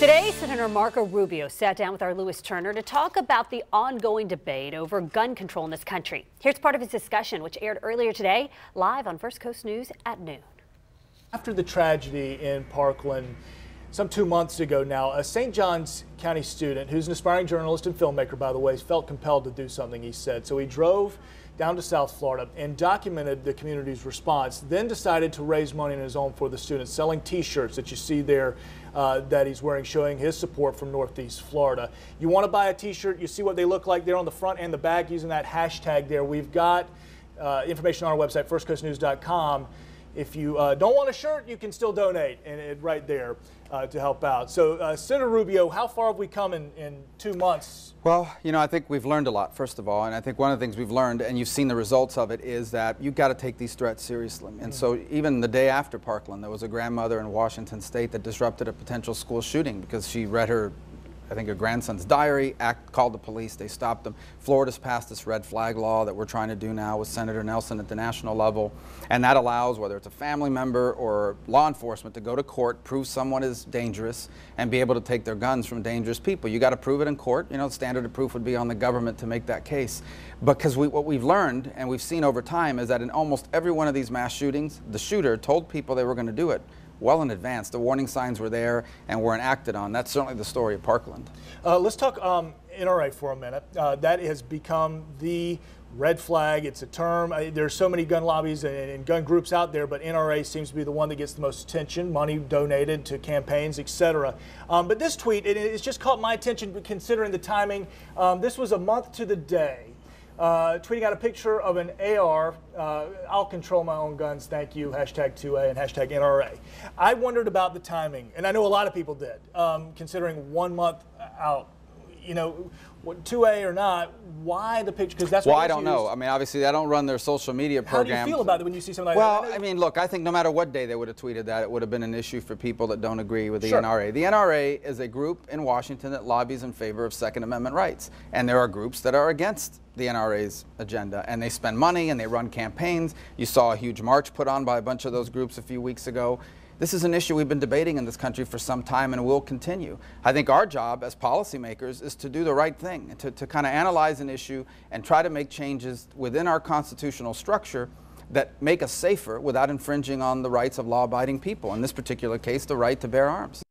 Today, Senator Marco Rubio sat down with our Lewis Turner to talk about the ongoing debate over gun control in this country. Here's part of his discussion, which aired earlier today, live on First Coast News at noon. After the tragedy in Parkland, some 2 months ago now, a St. Johns County student, who's an aspiring journalist and filmmaker, by the way, felt compelled to do something, he said. So he drove down to South Florida and documented the community's response, then decided to raise money on his own for the students, selling T-shirts that you see there that he's wearing, showing his support from Northeast Florida. You want to buy a T-shirt, you see what they look like there on the front and the back using that hashtag there. We've got information on our website, firstcoastnews.com. If you don't want a shirt, you can still donate, and right there to help out. So, Senator Rubio, how far have we come in 2 months? Well, you know, I think we've learned a lot, first of all, and I think one of the things we've learned, and you've seen the results of it, is that you've got to take these threats seriously. And so even the day after Parkland, there was a grandmother in Washington State that disrupted a potential school shooting because she read her grandson's diary, called the police, they stopped them. Florida's passed this red flag law that we're trying to do now with Senator Nelson at the national level, and that allows, whether it's a family member or law enforcement, to go to court, prove someone is dangerous, and be able to take their guns from dangerous people. You got to prove it in court. You know, the standard of proof would be on the government to make that case. Because what we've learned, and we've seen over time, is that in almost every one of these mass shootings, the shooter told people they were going to do it well in advance. The warning signs were there and weren't acted on. That's certainly the story of Parkland. Let's talk NRA for a minute. That has become the red flag. It's a term. There's so many gun lobbies and gun groups out there, but NRA seems to be the one that gets the most attention, money donated to campaigns, etc. But this tweet, it's just caught my attention considering the timing. This was a month to the day. Tweeting out a picture of an AR, I'll control my own guns, thank you, hashtag 2A and hashtag NRA. I wondered about the timing, and I know a lot of people did, considering 1 month out. You know, 2A or not, why the picture? Because that's what I don't know. I mean, obviously, I don't run their social media program. How do you feel about it when you see something like that? Well, I mean, look, I think no matter what day they would have tweeted that, it would have been an issue for people that don't agree with the NRA. The NRA is a group in Washington that lobbies in favor of Second Amendment rights. And there are groups that are against the NRA's agenda. And they spend money and they run campaigns. You saw a huge march put on by a bunch of those groups a few weeks ago. This is an issue we've been debating in this country for some time and will continue. I think our job as policymakers is to do the right thing, to kind of analyze an issue and try to make changes within our constitutional structure that make us safer without infringing on the rights of law-abiding people, in this particular case, the right to bear arms.